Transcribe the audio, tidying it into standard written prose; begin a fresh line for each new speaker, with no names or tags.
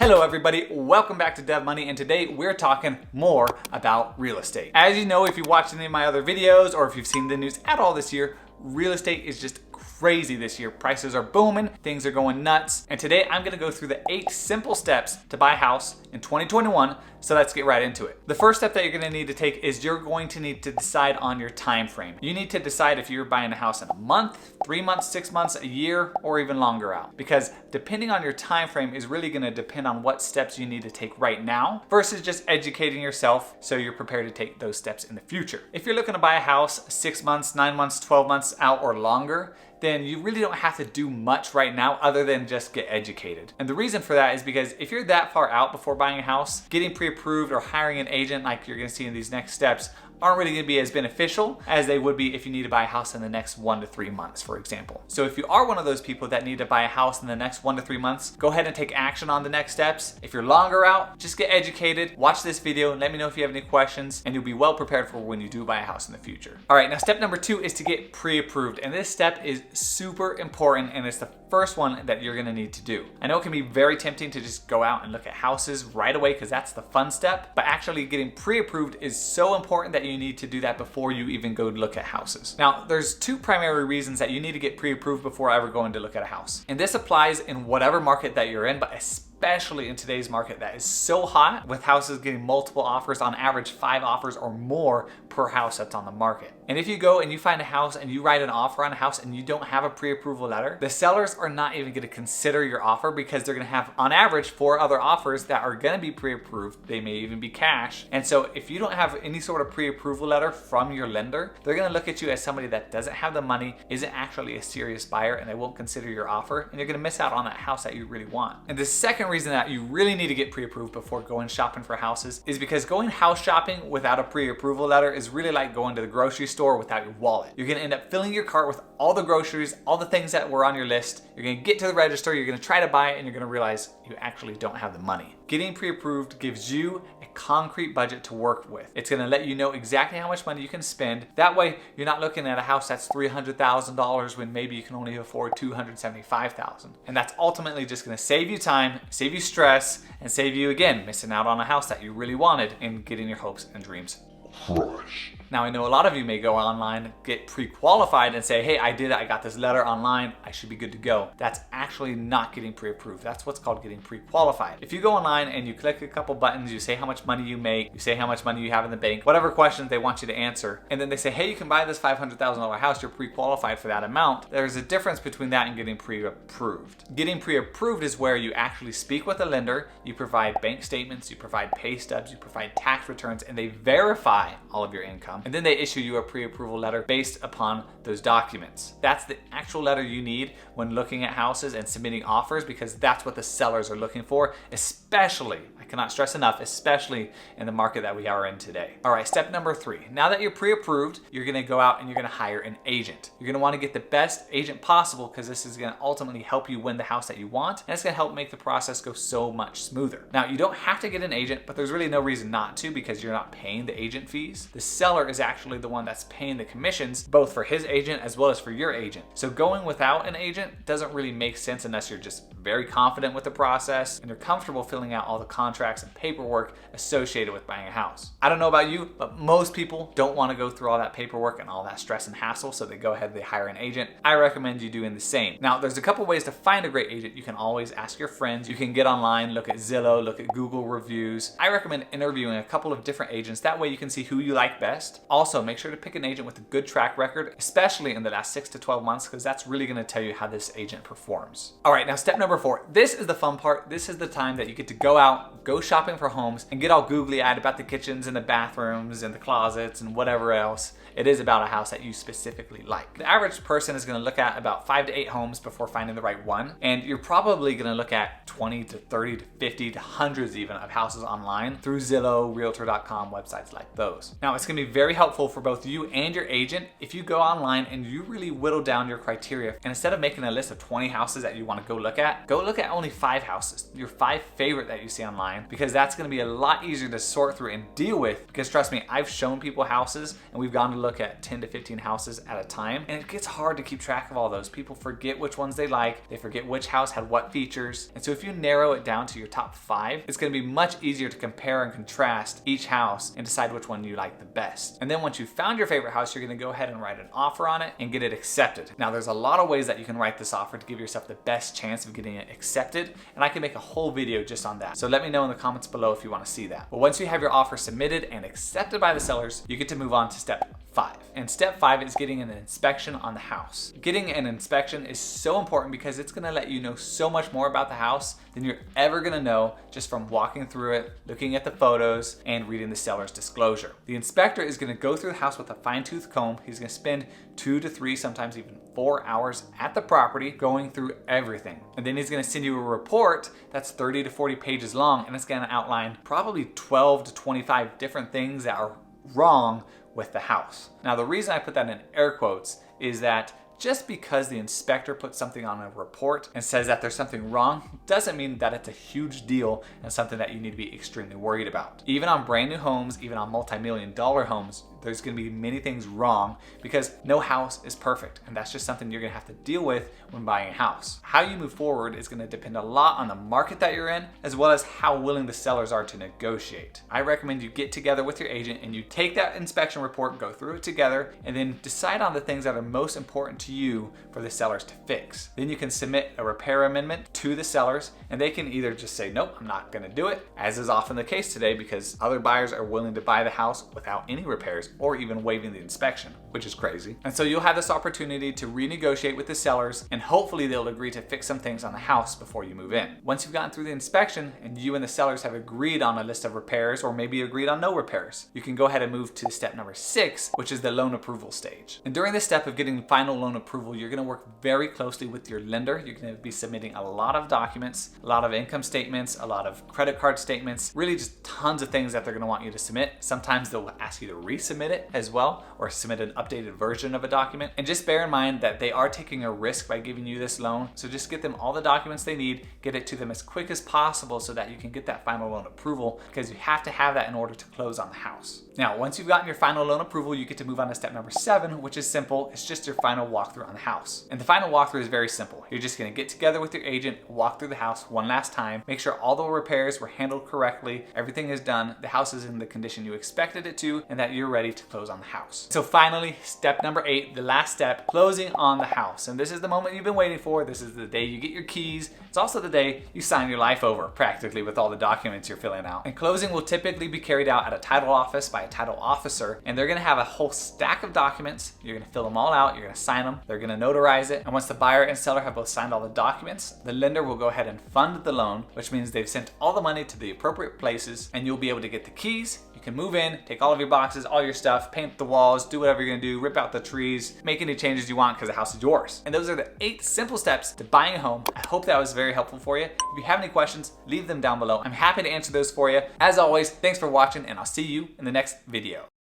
Hello everybody, welcome back to Dev Money, and today we're talking more about real estate. As you know, if you've watched any of my other videos or if you've seen the news at all this year, real estate is just crazy this year. Prices are booming, things are going nuts, and today I'm gonna go through the 8 simple steps to buy a house in 2021, so let's get right into it. The first step that you're gonna need to take is you're going to need to decide on your time frame. You need to decide if you're buying a house in a month, 3 months, 6 months, a year, or even longer out, because depending on your time frame is really gonna depend on what steps you need to take right now versus just educating yourself so you're prepared to take those steps in the future. If you're looking to buy a house 6 months, 9 months, 12 months out or longer, then you really don't have to do much right now other than just get educated. And the reason for that is because if you're that far out before buying a house, getting pre-approved or hiring an agent like you're gonna see in these next steps aren't really gonna be as beneficial as they would be if you need to buy a house in the next 1 to 3 months, for example. So if you are one of those people that need to buy a house in the next 1 to 3 months, go ahead and take action on the next steps. If you're longer out, just get educated, watch this video, and let me know if you have any questions, and you'll be well prepared for when you do buy a house in the future. All right, now step number 2 is to get pre-approved, and this step is super important, and it's the first one that you're gonna need to do. I know it can be very tempting to just go out and look at houses right away because that's the fun step, but actually getting pre-approved is so important that you need to do that before you even go look at houses. Now, there's 2 primary reasons that you need to get pre-approved before ever going to look at a house. And this applies in whatever market that you're in, but especially in today's market that is so hot, with houses getting multiple offers, on average 5 offers or more per house that's on the market. And if you go and you find a house and you write an offer on a house and you don't have a pre-approval letter, the sellers are not even gonna consider your offer because they're gonna have on average 4 other offers that are gonna be pre-approved. They may even be cash. And so if you don't have any sort of pre-approval letter from your lender, they're gonna look at you as somebody that doesn't have the money, isn't actually a serious buyer, and they won't consider your offer, and you're gonna miss out on that house that you really want. And the second reason that you really need to get pre-approved before going shopping for houses is because going house shopping without a pre-approval letter is really like going to the grocery store without your wallet. You're gonna end up filling your cart with all the groceries, all the things that were on your list. You're gonna get to the register, you're gonna try to buy it, and you're gonna realize you actually don't have the money. Getting pre-approved gives you a concrete budget to work with. It's gonna let you know exactly how much money you can spend. That way, you're not looking at a house that's $300,000 when maybe you can only afford $275,000. And that's ultimately just gonna save you time, save you stress, and save you, again, missing out on a house that you really wanted and getting your hopes and dreams crushed. Now, I know a lot of you may go online, get pre-qualified and say, hey, I did it, I got this letter online, I should be good to go. That's actually not getting pre-approved. That's what's called getting pre-qualified. If you go online and you click a couple buttons, you say how much money you make, you say how much money you have in the bank, whatever questions they want you to answer, and then they say, hey, you can buy this $500,000 house, you're pre-qualified for that amount, there's a difference between that and getting pre-approved. Getting pre-approved is where you actually speak with a lender, you provide bank statements, you provide pay stubs, you provide tax returns, and they verify all of your income. And then they issue you a pre-approval letter based upon those documents. That's the actual letter you need when looking at houses and submitting offers, because that's what the sellers are looking for, especially, I cannot stress enough, especially in the market that we are in today. All right, step number 3. Now that you're pre-approved, you're gonna go out and you're gonna hire an agent. You're gonna wanna get the best agent possible because this is gonna ultimately help you win the house that you want, and it's gonna help make the process go so much smoother. Now, you don't have to get an agent, but there's really no reason not to because you're not paying the agent fees. The seller is actually the one that's paying the commissions, both for his agent as well as for your agent. So going without an agent doesn't really make sense unless you're just very confident with the process and you're comfortable filling out all the contracts and paperwork associated with buying a house. I don't know about you, but most people don't want to go through all that paperwork and all that stress and hassle, so they go ahead and they hire an agent. I recommend you doing the same. Now, there's a couple ways to find a great agent. You can always ask your friends. You can get online, look at Zillow, look at Google reviews. I recommend interviewing a couple of different agents. That way you can see who you like best. Also, make sure to pick an agent with a good track record, especially in the last 6 to 12 months, because that's really going to tell you how this agent performs. All right, now step number 4. This is the fun part. This is the time that you get to go out, go shopping for homes, and get all googly-eyed about the kitchens and the bathrooms and the closets and whatever else it is about a house that you specifically like. The average person is going to look at about 5 to 8 homes before finding the right one, and you're probably going to look at 20 to 30 to 50 to hundreds even of houses online through Zillow, Realtor.com, websites like those. Now, it's going to be very helpful for both you and your agent if you go online and you really whittle down your criteria, and instead of making a list of 20 houses that you want to go look at only 5 houses, your 5 favorite that you see online, because that's going to be a lot easier to sort through and deal with. Because trust me, I've shown people houses and we've gone to look at 10 to 15 houses at a time, and it gets hard to keep track of all those. People forget which ones they like, they forget which house had what features. And so if you narrow it down to your top 5, it's going to be much easier to compare and contrast each house and decide which one you like the best. And then once you've found your favorite house, you're going to go ahead and write an offer on it and get it accepted. Now there's a lot of ways that you can write this offer to give yourself the best chance of getting it accepted, and I can make a whole video just on that. So let me know in the comments below if you want to see that. But once you have your offer submitted and accepted by the sellers, you get to move on to step 5. And step 5 is getting an inspection on the house. Getting an inspection is so important because it's going to let you know so much more about the house than you're ever going to know just from walking through it, looking at the photos, and reading the seller's disclosure. The inspector is going to go through the house with a fine-tooth comb. He's going to spend 2 to 3, sometimes even 4 hours at the property going through everything. And then he's going to send you a report that's 30 to 40 pages long, and it's going to outline probably 12 to 25 different things that are wrong with the house. Now the reason I put that in air quotes is that just because the inspector puts something on a report and says that there's something wrong doesn't mean that it's a huge deal and something that you need to be extremely worried about. Even on brand new homes, even on multi-million-dollar homes, there's going to be many things wrong because no house is perfect, and that's just something you're going to have to deal with when buying a house. How you move forward is going to depend a lot on the market that you're in, as well as how willing the sellers are to negotiate. I recommend you get together with your agent and you take that inspection report, go through it together, and then decide on the things that are most important to you for the sellers to fix. Then you can submit a repair amendment to the sellers, and they can either just say, nope, I'm not going to do it, as is often the case today because other buyers are willing to buy the house without any repairs or even waiving the inspection, which is crazy. And so you'll have this opportunity to renegotiate with the sellers, and hopefully they'll agree to fix some things on the house before you move in. Once you've gotten through the inspection and you and the sellers have agreed on a list of repairs, or maybe agreed on no repairs, you can go ahead and move to step number 6, which is the loan approval stage. And during this step of getting final loan approval, you're going to work very closely with your lender. You're going to be submitting a lot of documents, a lot of income statements, a lot of credit card statements, really just tons of things that they're going to want you to submit. Sometimes they'll ask you to resubmit it as well, or submit an updated version of a document. And just bear in mind that they are taking a risk by giving you this loan, so just get them all the documents they need, get it to them as quick as possible so that you can get that final loan approval, because you have to have that in order to close on the house. Now, once you've gotten your final loan approval, you get to move on to step number 7, which is simple. It's just your final walkthrough on the house. And the final walkthrough is very simple. You're just going to get together with your agent, walk through the house one last time, make sure all the repairs were handled correctly, everything is done, the house is in the condition you expected it to, and that you're ready to close on the house. So finally, step number 8, the last step, closing on the house. And this is the moment you've been waiting for. This is the day you get your keys. It's also the day you sign your life over, practically, with all the documents you're filling out. And closing will typically be carried out at a title office by a title officer, and they're going to have a whole stack of documents. You're going to fill them all out, you're going to sign them, they're going to notarize it, and once the buyer and seller have both signed all the documents, the lender will go ahead and fund the loan, which means they've sent all the money to the appropriate places, and you'll be able to get the keys. You can move in, take all of your boxes, all your stuff, paint the walls, do whatever you're going to do, rip out the trees, make any changes you want because the house is yours. And those are the 8 simple steps to buying a home. I hope that was very helpful for you. If you have any questions, leave them down below. I'm happy to answer those for you. As always, thanks for watching, and I'll see you in the next video.